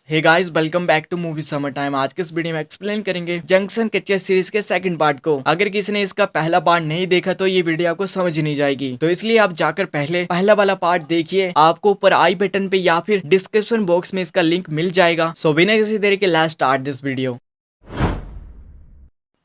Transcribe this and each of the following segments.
Hey guys, welcome back to movie summer time. आज के इस वीडियो में एक्सप्लेन करेंगे जंक्शन कच्चे सीरीज के सेकंड पार्ट को। अगर किसी ने इसका पहला पार्ट नहीं देखा तो ये वीडियो आपको समझ नहीं जाएगी, तो इसलिए आप जाकर पहले पहला वाला पार्ट देखिए। आपको ऊपर आई बटन पे या फिर डिस्क्रिप्शन बॉक्स में इसका लिंक मिल जाएगा। सो बिना किसी देरी के लेट्स स्टार्ट दिस वीडियो।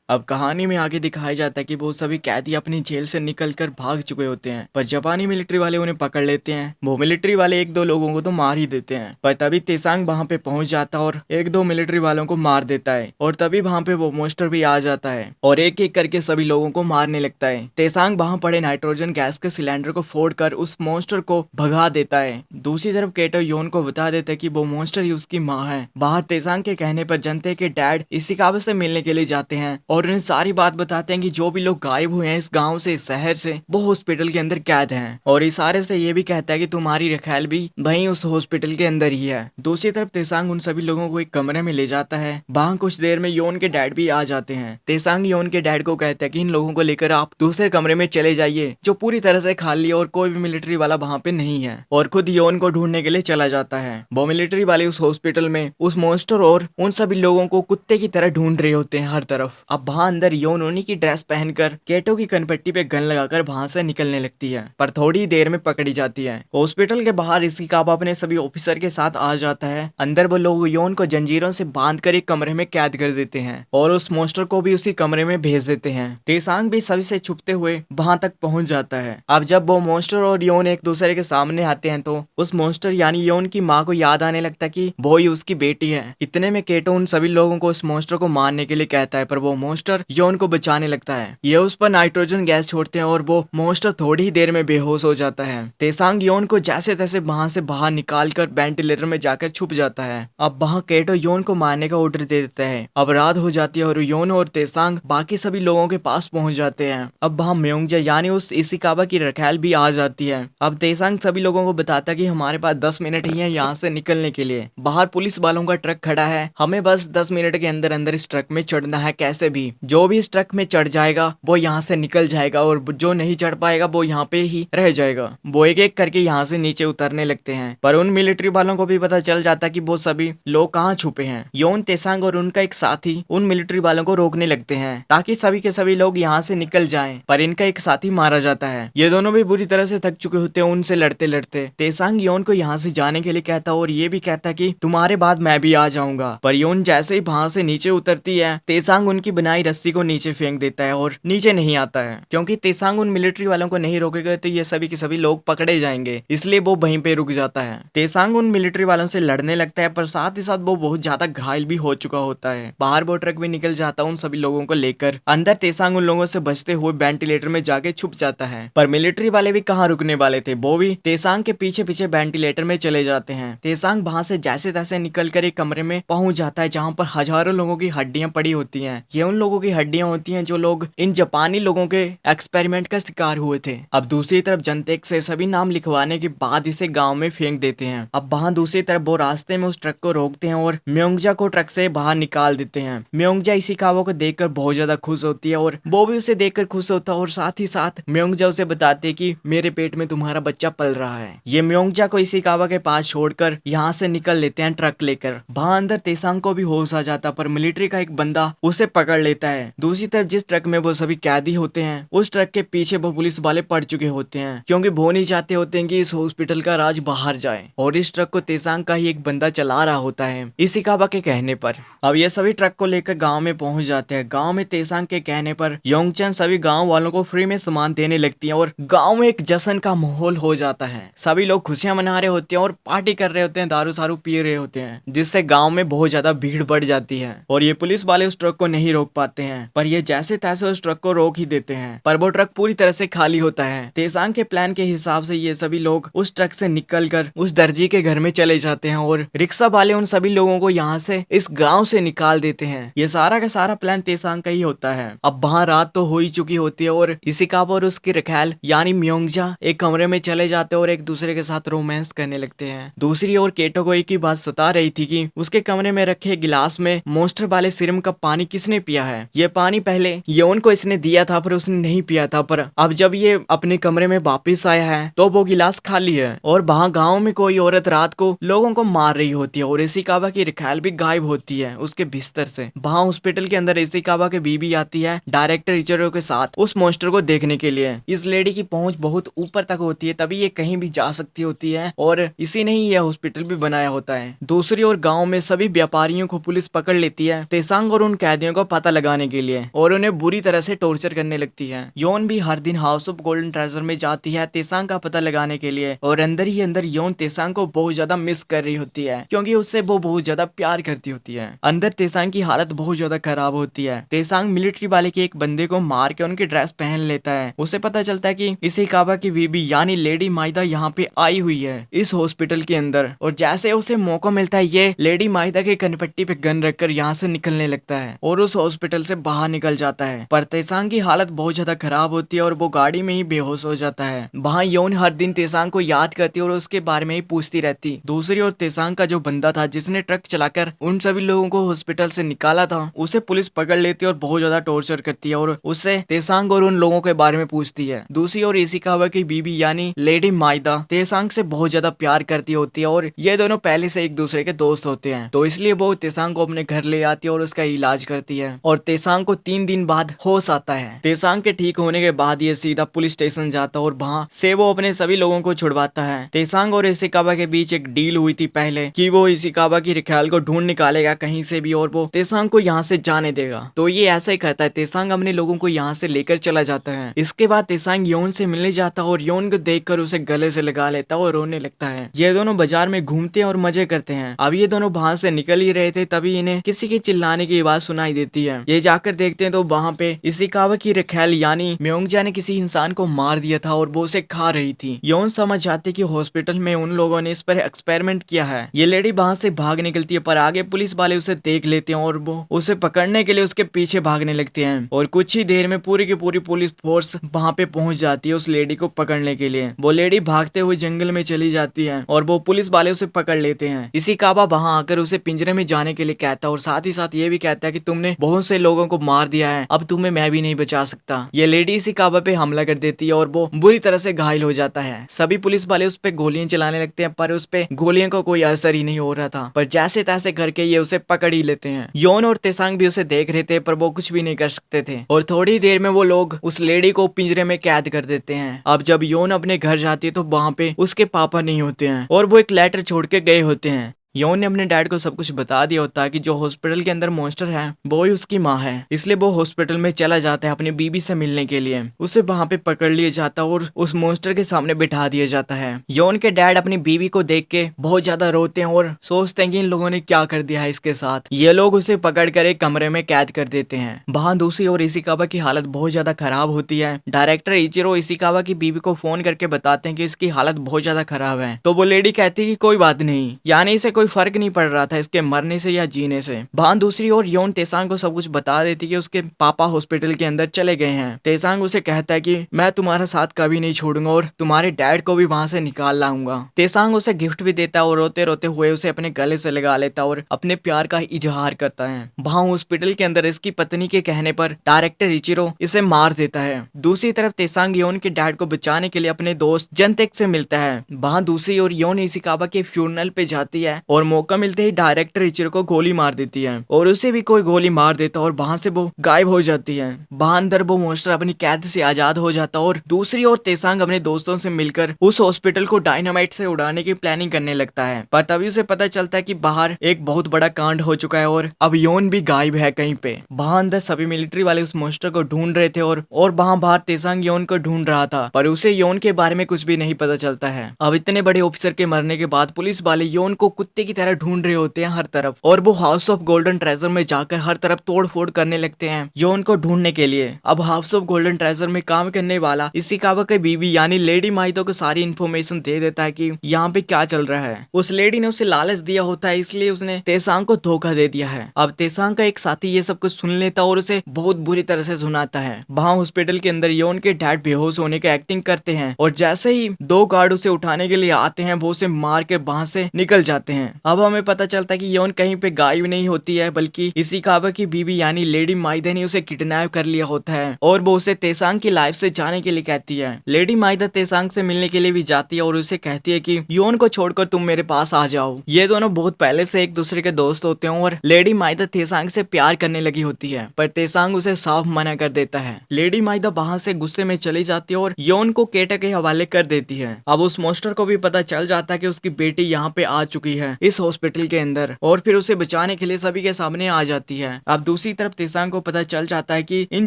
अब कहानी में आगे दिखाया जाता है कि वो सभी कैदी अपनी जेल से निकलकर भाग चुके होते हैं, पर जापानी मिलिट्री वाले उन्हें पकड़ लेते हैं। वो मिलिट्री वाले एक दो लोगों को तो मार ही देते हैं, पर तभी तेसांग वहां पे पहुंच जाता है और एक दो मिलिट्री वालों को मार देता है। और तभी वहां पे वो मोस्टर भी आ जाता है और एक एक करके सभी लोगों को मारने लगता है। तेसांग वहां पड़े नाइट्रोजन गैस के सिलेंडर को फोड़कर उस मोस्टर को भगा देता है। दूसरी तरफ केटो योन को बता देता है कि वो मोस्टर ही उसकी माँ है। बाहर तेसांग के कहने पर जनते के डैड इशिकावा से मिलने के लिए जाते हैं और उन्हें सारी बात बताते हैं कि जो भी लोग गायब हुए हैं इस गांव से, इस शहर से, वो हॉस्पिटल के अंदर कैद हैं। और इशारे से ये भी कहता है कि तुम्हारी रखैल भी वहीं उस हॉस्पिटल के अंदर ही है। दूसरी तरफ तेसांग उन सभी लोगों को एक कमरे में ले जाता है। वहां कुछ देर में योन के डैड भी आ जाते हैं। तेसांग योन के डैड को कहता है कि इन लोगों को लेकर आप दूसरे कमरे में चले जाइए जो पूरी तरह से खाली है और कोई भी मिलिट्री वाला वहां पे नहीं है, और खुद योन को ढूंढने के लिए चला जाता है। वो मिलिट्री वाले उस हॉस्पिटल में उस मोस्टर और उन सभी लोगों को कुत्ते की तरह ढूंढ रहे होते हैं हर तरफ। अब वहां अंदर योन उन्हीं की ड्रेस पहनकर केटो की कनपट्टी पे गन लगाकर वहां से निकलने लगती है, पर थोड़ी देर में पकड़ी जाती है। हॉस्पिटल के बाहर इशिकावा अपने सभी ऑफिसर के साथ आ जाता है। अंदर वो लोग योन को जंजीरों से बांधकर एक कमरे में कैद कर देते हैं और उस मोस्टर को भी उसी कमरे में भेज देते हैं। तेसांग भी सभी से छुपते हुए वहां तक पहुंच जाता है। अब जब वो मोस्टर और योन एक दूसरे के सामने आते हैं तो उस मोस्टर यानी योन की माँ को याद आने लगता है कि वो ही उसकी बेटी है। इतने में केटो उन सभी लोगों को उस मोस्टर को मारने के लिए कहता है, पर वो मोस्टर योन को बचाने लगता है। ये उस पर नाइट्रोजन गैस छोड़ते हैं और वो मोस्टर थोड़ी ही देर में बेहोश हो जाता है। तेसांग योन को जैसे तैसे वहां से बाहर निकालकर वेंटिलेटर में जाकर छुप जाता है। अब वहां केटो योन को मारने का ऑर्डर दे देता है। अब रात हो जाती है और योन और तेसांग बाकी सभी लोगों के पास पहुंच जाते हैं। अब वहां म्योंगजा यानी उस इशिकावा की रखैल भी आ जाती है। अब तेसांग सभी लोगों को बताता है कि हमारे पास 10 मिनट ही है यहाँ से निकलने के लिए। बाहर पुलिस वालों का ट्रक खड़ा है, हमें बस 10 मिनट के अंदर अंदर इस ट्रक में चढ़ना है। कैसे भी जो भी इस ट्रक में चढ़ जाएगा वो यहाँ से निकल जाएगा और जो नहीं चढ़ पाएगा वो यहाँ पे ही रह जाएगा। वो एक एक करके यहाँ से नीचे उतरने लगते हैं, पर उन मिलिट्री वालों को भी पता चल जाता है कि वो सभी लोग कहाँ छुपे हैं। योन, तेसांग और उनका एक साथी उन मिलिट्री वालों को रोकने लगते हैं ताकि सभी के सभी लोग यहाँ से निकल जाएं, पर इनका एक साथी मारा जाता है। ये दोनों भी बुरी तरह से थक चुके होते हैं उनसे लड़ते लड़ते। तेसांग योन को यहाँ से जाने के लिए कहता और ये भी कहता कि तुम्हारे बाद मैं भी आ जाऊंगा, पर योन जैसे ही वहां से नीचे उतरती है तेसांग उनकी बनाई रस्सी को नीचे फेंक देता है और नीचे नहीं आता है, क्योंकि तेसांग उन मिलिट्री वालों को नहीं रोकेगा तो ये सभी के सभी लोग पकड़े जाएंगे, इसलिए वो वहीं पे रुक जाता है। तेसांग उन मिलिट्री वालों से लड़ने लगता है, पर साथ ही साथ वो बहुत ज्यादा घायल भी हो चुका होता है। बाहर वो ट्रक भी निकल जाता है उन सभी लोगों को लेकर। अंदर तेसांग उन लोगों से बचते हुए वेंटिलेटर में जाके छुप जाता है, पर मिलिट्री वाले भी कहाँ रुकने वाले थे, वो भी तेसांग के पीछे पीछे वेंटिलेटर में चले जाते हैं। तेसांग वहां से जैसे तैसे निकल कर एक कमरे में पहुंच जाता है जहाँ पर हजारों लोगों की हड्डियां पड़ी होती है। ये उन लोगों की हड्डियां होती है जो लोग इन जापानी लोगों के एक्सपेरिमेंट का शिकार हुए थे। अब दूसरी तरफ जनतेक से सभी नाम लिखवाने के बाद इसे गांव में फेंक देते हैं। अब वहां दूसरी तरफ वो रास्ते में उस ट्रक को रोकते हैं और म्योंगजा को ट्रक से बाहर निकाल देते हैं। म्योंगजा इशिकावा को देखकर बहुत ज्यादा खुश होती है और वो भी उसे देखकर खुश होता है, और साथ ही साथ म्योंगजा उसे बताते हैं कि मेरे पेट में तुम्हारा बच्चा पल रहा है। ये म्योंगजा को इशिकावा के पास छोड़कर यहाँ से निकल लेते हैं ट्रक लेकर। वहां अंदर तेसांग को भी होश आ जाता, पर मिलिट्री का एक बंदा उसे पकड़ लेता है। दूसरी तरफ जिस ट्रक में वो सभी कैदी होते हैं उस ट्रक के पीछे वो पुलिस वाले पड़ चुके होते हैं, क्योंकि वो नहीं चाहते होते हैं कि इस हॉस्पिटल का राज बाहर जाए, और इस ट्रक को तेसांग का ही एक बंदा चला रहा होता है इशिकावा के कहने पर। अब ये सभी ट्रक को लेकर गांव में पहुंच जाते हैं। गांव में तेसांग के कहने पर योंगचन सभी गांव वालों को फ्री में सामान देने लगती है और गांव में एक जश्न का माहौल हो जाता है। सभी लोग खुशियां मना रहे होते हैं और पार्टी कर रहे होते हैं, दारू सारू पी रहे होते हैं, जिससे गाँव में बहुत ज्यादा भीड़ बढ़ जाती है। और ये पुलिस वाले उस ट्रक को नहीं रोक पाते हैं, पर ये जैसे तैसे उस ट्रक को रोक ही देते हैं, पर वो ट्रक पूरी तरह से खाली होता है। तेसांग के प्लान के हिसाब से ये सभी लोग उस ट्रक से निकलकर उस दर्जी के घर में चले जाते हैं और रिक्शा वाले उन सभी लोगों को यहाँ से इस गांव से निकाल देते हैं। ये सारा का सारा प्लान तेसांग का ही होता है। अब वहाँ रात तो हो ही चुकी होती है और इशिकावा और उसकी रखैल यानी म्योंगजा एक कमरे में चले जाते हैं और एक दूसरे के साथ रोमांस करने लगते हैं। दूसरी ओर केटो को एक ही बात सता रही थी कि उसके कमरे में रखे गिलास में मोस्टर वाले सीरम का पानी किसने पिया है। ये पानी पहले योन को इसने दिया था पर उसने नहीं पिया था, पर अब जब ये अपने कमरे में वापस आया है तो वो गिलास खाली है और वहाँ गाँव में कोई औरत रात को लोगों को मार रही होती है और इशिकावा की रखैल भी गायब होती है उसके बिस्तर से। वहाँ हॉस्पिटल के अंदर इशिकावा की बीबी आती है डायरेक्टर इचिरो के साथ उस मॉन्स्टर को देखने के लिए। इस लेडी की पहुंच बहुत ऊपर तक होती है, तभी ये कहीं भी जा सकती होती है और इसी ने ही यह हॉस्पिटल भी बनाया होता है। दूसरी ओर गांव में सभी व्यापारियों को पुलिस पकड़ लेती है तेसांग और उन कैदियों का पता लगाने के लिए और उन्हें बुरी तरह से टॉर्चर करने लगती है। योन भी हर दिन हाउस ऑफ गोल्डन ट्रेजर में जाती है तेसांग का पता लगाने के लिए और अंदर ही अंदर योन तेसांग को बहुत ज्यादा मिस कर रही होती है क्योंकि उससे वो बहुत ज्यादा प्यार करती होती है। अंदर तेसांग की हालत बहुत ज्यादा खराब होती है। तेसांग मिलिट्री वाले के एक बंदे को मार के उनकी ड्रेस पहन लेता है। उसे पता चलता है कि इशिकावा की बीबी यानी लेडी माइदा यहाँ पे आई हुई है इस हॉस्पिटल के अंदर और जैसे उसे मौका मिलता है ये लेडी माइदा के कनपट्टी पे गन रखकर यहाँ से निकलने लगता है और उस हॉस्पिटल से बाहर निकल जाता है। पर तेसांग की हालत बहुत ज्यादा खराब होती है और वो गाड़ी में ही बेहोश हो जाता है। वहाँ योन हर दिन तेसांग को याद करती और उसके बारे में ही पूछती रहती। दूसरी ओर तेसांग का जो बंदा था जिसने ट्रक चलाकर उन सभी लोगों को हॉस्पिटल से निकाला था उसे पुलिस पकड़ लेती और बहुत ज्यादा टॉर्चर करती है और उससे तेसांग और उन लोगों के बारे में पूछती है। दूसरी ओर इशिकावा की बीबी यानी लेडी माइदा तेसांग से बहुत ज्यादा प्यार करती होती है और ये दोनों पहले से एक दूसरे के दोस्त होते हैं, तो इसलिए वो तेसांग को अपने घर ले आती है और उसका इलाज करती है और तेसांग को 3 दिन बाद होश आता है। तेसांग के ठीक होने के बाद ये सीधा पुलिस स्टेशन जाता है और वहाँ से वो अपने सभी लोगों को छुड़वाता है। तेसांग और इशिकावा के बीच एक डील हुई थी पहले कि वो इशिकावा की रखैल को ढूंढ निकालेगा कहीं से भी और वो तेसांग को यहाँ से जाने देगा, तो ये ऐसा ही करता है। तेसांग अपने लोगों को यहाँ से लेकर चला जाता है। इसके बाद तेसांग योन से मिलने जाता है और योन को देखकर उसे गले से लगा लेता है और रोने लगता है। ये दोनों बाजार में घूमते हैं और मजे करते हैं। अब ये दोनों वहाँ से निकल ही रहे थे तभी इन्हें किसी के चिल्लाने की आवाज सुनाई देती है। ये जाकर देखते हैं तो वहाँ पे इशिकावा की रखैल यानी म्योंगजा ने किसी इंसान को मार दिया था और वो उसे खा रही थी। योन समझ जाते कि हॉस्पिटल में उन लोगों ने इस पर एक्सपेरिमेंट किया है। ये लेडी वहाँ से भाग निकलती है पर आगे पुलिस वाले उसे देख लेते हैं और वो उसे पकड़ने के लिए उसके पीछे भागने लगते हैं और कुछ ही देर में पूरी की पूरी पुलिस फोर्स वहाँ पे पहुंच जाती है उस लेडी को पकड़ने के लिए। वो लेडी भागते हुए जंगल में चली जाती है और वो पुलिस वाले उसे पकड़ लेते हैं। इशिकावा वहाँ आकर उसे पिंजरे में जाने के लिए कहता है और साथ ही साथ ये भी कहता है कि तुमने बहुत से लोगों को मार दिया है, अब तुम्हें मैं भी नहीं बचा सकता। ये लेडी इशिकावा पे हमला कर देती है और वो बुरी तरह से घायल हो जाता है। सभी पुलिस वाले उस पे गोलियां चलाने लगते हैं पर उस पे गोलियों का कोई असर ही नहीं हो रहा था, पर जैसे तैसे करके ये उसे पकड़ ही लेते हैं। योन और तेसांग भी उसे देख रहे थे पर वो कुछ भी नहीं कर सकते थे और थोड़ी देर में वो लोग उस लेडी को पिंजरे में कैद कर देते हैं। अब जब योन अपने घर जाती है तो वहाँ पे उसके पापा नहीं होते हैं और वो एक लेटर छोड़ के गए होते हैं। योन ने अपने डैड को सब कुछ बता दिया होता है कि जो हॉस्पिटल के अंदर मॉन्स्टर है वो ही उसकी माँ है, इसलिए वो हॉस्पिटल में चला जाता है अपनी बीबी से मिलने के लिए। उसे वहाँ पे पकड़ लिया जाता है और उस मॉन्स्टर के सामने बिठा दिया जाता है। योन के डैड अपनी बीबी को देख के बहुत ज्यादा रोते हैं और सोचते हैं कि इन लोगों ने क्या कर दिया है इसके साथ। ये लोग उसे पकड़ कर एक कमरे में कैद कर देते हैं। वहाँ दूसरी ओर इशिकावा की हालत बहुत ज्यादा खराब होती है। डायरेक्टर इचिरो इशिकावा की बीबी को फोन करके बताते हैं कि इसकी हालत बहुत ज्यादा खराब है, तो वो लेडी कहती है कि कोई बात नहीं, यानी इसे कोई फर्क नहीं पड़ रहा था इसके मरने से या जीने से। वहाँ दूसरी ओर योन तेसांग को सब कुछ बता देती कि उसके पापा हॉस्पिटल के अंदर चले गए हैं। तेसांग उसे कहता है कि मैं तुम्हारा साथ कभी नहीं छोड़ूंगा और तुम्हारे डैड को भी वहाँ से निकाल लाऊंगा। तेसांग उसे गिफ्ट भी देता है और रोते रोते हुए उसे अपने गले से लगा लेता और अपने प्यार का इजहार करता है। वहाँ हॉस्पिटल के अंदर इसकी पत्नी के कहने पर डायरेक्टर इचिरो इसे मार देता है। दूसरी तरफ तेसांग योन के डैड को बचाने के लिए अपने दोस्त जंतेक से मिलता है। वहाँ दूसरी ओर योन इशिकावा के फ्यूनरल पे जाती है और मौका मिलते ही डायरेक्टर इचिरो को गोली मार देती है और उसे भी कोई गोली मार देता और वहाँ से वो गायब हो जाती है। वहाँ अंदर वो मॉन्स्टर अपनी कैद से आजाद हो जाता और दूसरी ओर तेसांग अपने दोस्तों से मिलकर उस हॉस्पिटल को डायनामाइट से उड़ाने की प्लानिंग करने लगता है। पर तभी उसे पता चलता है कि बाहर एक बहुत बड़ा कांड हो चुका है और अब योन भी गायब है कहीं पे। वहाँ अंदर सभी मिलिट्री वाले उस मॉन्स्टर को ढूंढ रहे थे और वहाँ बाहर तेसांग योन को ढूंढ रहा था, पर उसे योन के बारे में कुछ भी नहीं पता चलता है। अब इतने बड़े ऑफिसर के मरने के बाद पुलिस वाले योन को कुत्ते की तरह ढूंढ रहे होते हैं हर तरफ और वो हाउस ऑफ गोल्डन ट्रेजर में जाकर हर तरफ तोड़ फोड़ करने लगते हैं योन को ढूंढने के लिए। अब हाउस ऑफ गोल्डन ट्रेजर में काम करने वाला इशिकावा की बीवी यानी लेडी माइदो को सारी इन्फॉर्मेशन दे देता है कि यहाँ पे क्या चल रहा है। उस लेडी ने उसे लालच दिया होता है, इसलिए उसने तेसांग को धोखा दे दिया है। अब तेसांग का एक साथी ये सब कुछ सुन लेता और उसे बहुत बुरी तरह से सुनाता है। वहाँ हॉस्पिटल के अंदर योन के डैड बेहोश होने की एक्टिंग करते हैं और जैसे ही 2 गार्ड उसे उठाने के लिए आते हैं वो उसे मार के वहाँ से निकल जाते हैं। अब हमें पता चलता है कि योन कहीं पे गायब नहीं होती है, बल्कि इशिकावा की बीवी यानी लेडी माइदा ने उसे किडनैप कर लिया होता है और वो उसे तेसांग की लाइफ से जाने के लिए कहती है। लेडी माइदा तेसांग से मिलने के लिए भी जाती है और उसे कहती है कि योन को छोड़कर तुम मेरे पास आ जाओ। ये दोनों बहुत पहले से एक दूसरे के दोस्त होते हैं और लेडी माइदा तेसांग से प्यार करने लगी होती है, पर तेसांग उसे साफ मना कर देता है। लेडी माइदा वहां से गुस्से में चली जाती है और योन को केटा के हवाले कर देती है। अब उस मोस्टर को भी पता चल जाता है कि उसकी बेटी यहाँ पे आ चुकी है इस हॉस्पिटल के अंदर, और फिर उसे बचाने के लिए सभी के सामने आ जाती है। अब दूसरी तरफ तेसांग को पता चल जाता है कि इन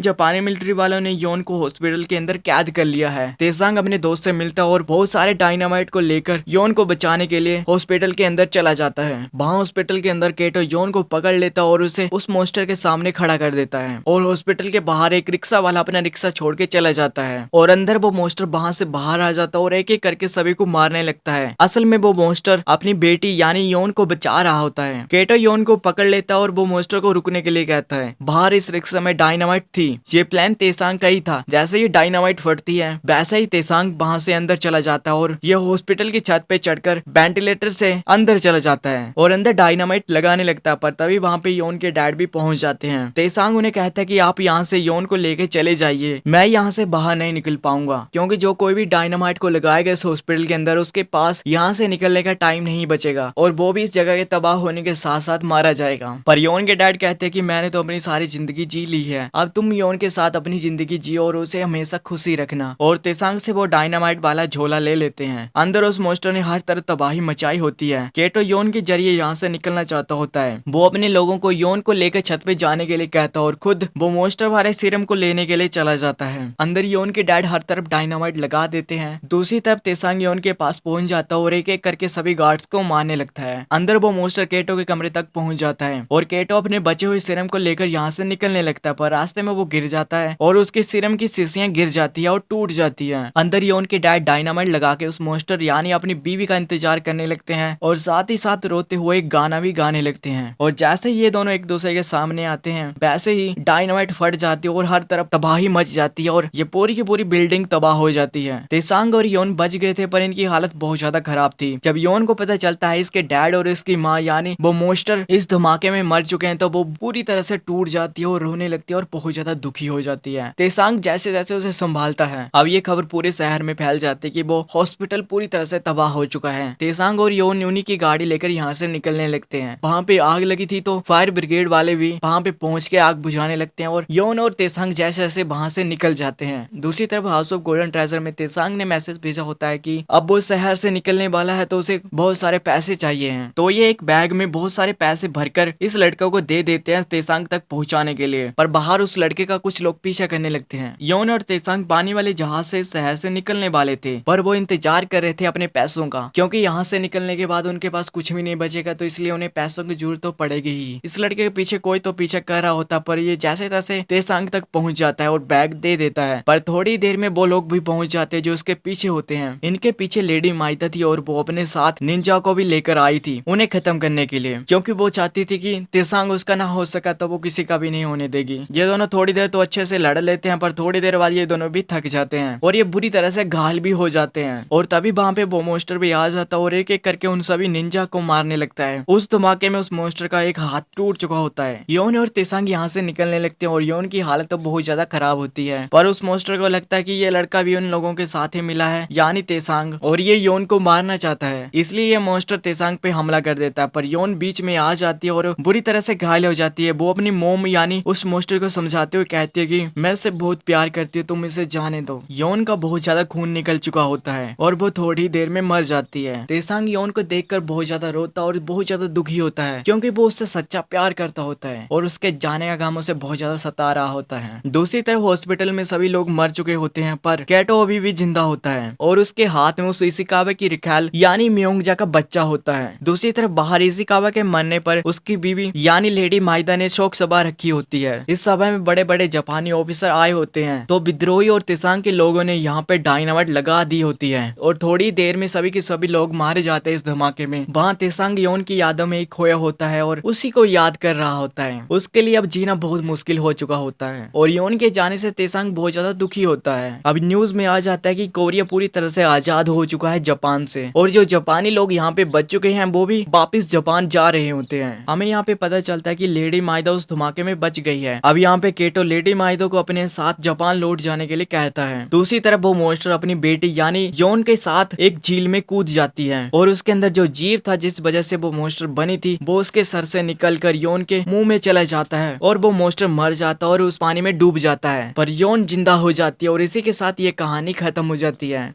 जापानी मिलिट्री वालों ने योन को हॉस्पिटल के अंदर कैद कर लिया है। तेसांग अपने दोस्त से मिलता है और बहुत सारे डायनामाइट को लेकर योन को बचाने के लिए हॉस्पिटल के अंदर चला जाता है। वहाँ हॉस्पिटल के अंदर केटो योन को पकड़ लेता है और उसे उस मोस्टर के सामने खड़ा कर देता है, और हॉस्पिटल के बाहर एक रिक्शा वाला अपना रिक्शा छोड़ के चला जाता है और अंदर वो मोस्टर वहाँ से बाहर आ जाता है और एक एक करके सभी को मारने लगता है। असल में वो मोस्टर अपनी बेटी यानी योन को बचा रहा होता है। केटो योन को पकड़ लेता है और वो मोस्टर को रुकने के लिए कहता है। बाहर इस रिक्शा में डायनामाइट थी। ये प्लान तेसांग का ही था। जैसे ही डायनामाइट फटती है वैसे ही तेसांग वहाँ से अंदर चला जाता है और ये हॉस्पिटल की छत पे चढ़कर वेंटिलेटर से अंदर चला जाता है और अंदर डायनामाइट लगाने लगता है। पर तभी वहाँ पे योन के डैड भी पहुंच जाते हैं। तेसांग उन्हें कहता है कि आप यहाँ से योन को लेके चले जाइए, मैं यहाँ से बाहर नहीं निकल पाऊंगा, क्योंकि जो कोई भी डायनामाइट को लगाएगा इस हॉस्पिटल के अंदर उसके पास यहाँ से निकलने का टाइम नहीं बचेगा और वो भी इस जगह के तबाह होने के साथ साथ मारा जाएगा। पर योन के डैड कहते हैं कि मैंने तो अपनी सारी जिंदगी जी ली है, अब तुम योन के साथ अपनी जिंदगी जियो और उसे हमेशा खुशी रखना। और तेसांग से वो डायनामाइट वाला झोला ले लेते हैं। अंदर उस मोस्टर ने हर तरह तबाही मचाई होती है। केटो योन के जरिए यहाँ से निकलना चाहता होता है। वो अपने लोगों को योन को लेकर छत पे जाने के लिए कहता है और खुद वो मोस्टर वाले सीरम को लेने के लिए चला जाता है। अंदर योन के डैड हर तरफ डायनामाइट लगा देते हैं। दूसरी तरफ तेसांग योन के पास पहुंच जाता है और एक एक करके सभी गार्ड्स को मारने लगता है। अंदर वो मोस्टर केटो के कमरे तक पहुंच जाता है और केटो अपने बचे हुए सीरम को लेकर यहाँ से निकलने लगता है, पर रास्ते में वो गिर जाता है और उसके सीरम की शीशियां गिर जाती है और टूट जाती है। अंदर योन के डैड डायनामाइट लगा के उस मोस्टर यानी अपनी बीवी का इंतजार करने लगते हैं और साथ ही साथ रोते हुए एक गाना भी गाने लगते हैं। और जैसे ये दोनों एक दूसरे के सामने आते हैं वैसे ही डायनामाइट फट जाती है और हर तरफ तबाही मच जाती है और ये पूरी की पूरी बिल्डिंग तबाह हो जाती है। तेसांग और योन बच गए थे, पर इनकी हालत बहुत ज्यादा खराब थी। जब योन को पता चलता है इसके डैड और इसकी माँ यानी वो मोस्टर इस धमाके में मर चुके हैं, तो वो पूरी तरह से टूट जाती है और रोने लगती है और बहुत ज्यादा दुखी हो जाती है। तेसांग जैसे जैसे उसे संभालता है, अब ये खबर पूरे शहर में फैल जाती है कि वो हॉस्पिटल पूरी तरह से तबाह हो चुका है। तेसांग और योन उन्हीं की गाड़ी लेकर यहाँ से निकलने लगते हैं। वहाँ पे आग लगी थी तो फायर ब्रिगेड वाले भी वहाँ पे पहुंच के आग बुझाने लगते हैं और योन और तेसांग जैसे जैसे वहाँ से निकल जाते हैं। दूसरी तरफ हाउस ऑफ गोल्डन ट्रेजर में तेसांग ने मैसेज भेजा होता है कि अब वो शहर से निकलने वाला है तो उसे बहुत सारे पैसे चाहिए हैं। तो ये एक बैग में बहुत सारे पैसे भरकर इस लड़के को दे देते हैं तेसांग तक पहुंचाने के लिए, पर बाहर उस लड़के का कुछ लोग पीछा करने लगते हैं। योन और तेसांग पानी वाले जहाज से शहर से निकलने वाले थे, पर वो इंतजार कर रहे थे अपने पैसों का, क्योंकि यहाँ से निकलने के बाद उनके पास कुछ भी नहीं बचेगा, तो इसलिए उन्हें पैसों की जरूरत तो पड़ेगी ही। इस लड़के के पीछे कोई तो पीछा कर रहा होता, पर ये जैसे तैसे तेसांग तक पहुंच जाता है और बैग दे देता है। पर थोड़ी देर में वो लोग भी पहुंच जाते हैं जो उसके पीछे होते हैं। इनके पीछे लेडी माइदा थी और वो अपने साथ निंजा को भी लेकर आई थी उन्हें खत्म करने के लिए, क्योंकि वो चाहती थी कि तेसांग उसका ना हो सका तो वो किसी का भी नहीं होने देगी। ये दोनों थोड़ी देर तो अच्छे से लड़ लेते हैं, पर थोड़ी देर बाद ये दोनों भी थक जाते हैं और ये बुरी तरह से घायल भी हो जाते हैं। और तभी वहाँ पे वो मोस्टर भी आ जाता है और एक एक करके उन सभी निंजा को मारने लगता है। उस धमाके में उस मोस्टर का एक हाथ टूट चुका होता है। योन और तेसांग यहाँ से निकलने लगते हैं और योन की हालत तो बहुत ज्यादा खराब होती है, पर उस मोस्टर को लगता है कि ये लड़का भी उन लोगों के साथ ही मिला है यानी तेसांग, और ये योन को मारना चाहता है, इसलिए ये मोस्टर तेसांग पे हमला कर देता है। पर योन बीच में आ जाती है और बुरी तरह से घायल हो जाती है। वो अपनी मोम यानी उस मोस्टर को समझाते हुए कहती है कि मैं इससे बहुत प्यार करती हूँ, तुम इसे जाने दो। योन का बहुत ज्यादा खून निकल चुका होता है और वो थोड़ी देर में मर जाती है। तेसांग योन को देखकर बहुत ज्यादा रोता और बहुत ज्यादा दुखी होता है, क्योंकि वो उससे सच्चा प्यार करता होता है और उसके जाने का गम उसे बहुत ज्यादा सता रहा होता है। दूसरी तरफ हॉस्पिटल में सभी लोग मर चुके होते हैं, पर केटो अभी भी जिंदा होता है और उसके हाथ में उस इशिकावा की रिखाल यानी म्योंगजा का बच्चा होता है। दूसरी तरफ बाहर इशिकावा के मरने पर उसकी बीवी यानी लेडी माइदा ने शोक सभा रखी होती है। इस सभा में बड़े बड़े जापानी ऑफिसर आए होते हैं, तो विद्रोही और तेसांग के लोगों ने यहाँ पे डायनामाइट लगा दी होती है और थोड़ी देर में सभी के सभी लोग मारे जाते हैं इस धमाके में। वहाँ तेसांग योन की यादों में एक खोया होता है और उसी को याद कर रहा होता है। उसके लिए अब जीना बहुत मुश्किल हो चुका होता है और योन के जाने से तेसांग बहुत ज्यादा दुखी होता है। अब न्यूज में आ जाता है कि कोरिया पूरी तरह से आजाद हो चुका है जापान से, और जो जापानी लोग यहाँ पे बच चुके हैं वो भी वापस जापान जा रहे होते हैं। हमें यहाँ पे पता चलता है कि लेडी माइदा उस धमाके में बच गई है। अब यहाँ पे केटो लेडी माइदा को अपने साथ जापान लौट जाने के लिए कहता है। दूसरी तरफ वो मॉन्स्टर अपनी बेटी यानी योन के साथ एक झील में कूद जाती है और उसके अंदर जो जीव था जिस वजह से वो मॉन्स्टर बनी थी वो उसके सर से निकलकर योन के मुंह में चला जाता है और वो मॉन्स्टर मर जाता है और उस पानी में डूब जाता है। पर योन जिंदा हो जाती है और इसी के साथ ये कहानी खत्म हो जाती है।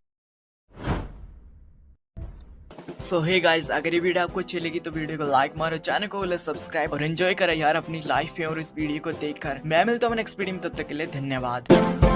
सो हे गाइस, अगर ये वीडियो आपको अच्छी लगी तो वीडियो को लाइक मारो, चैनल को सब्सक्राइब और एंजॉय करो यार अपनी लाइफ में और इस वीडियो को देखकर। मैं मिलता हूँ नेक्स्ट वीडियो में, तब तक के लिए धन्यवाद।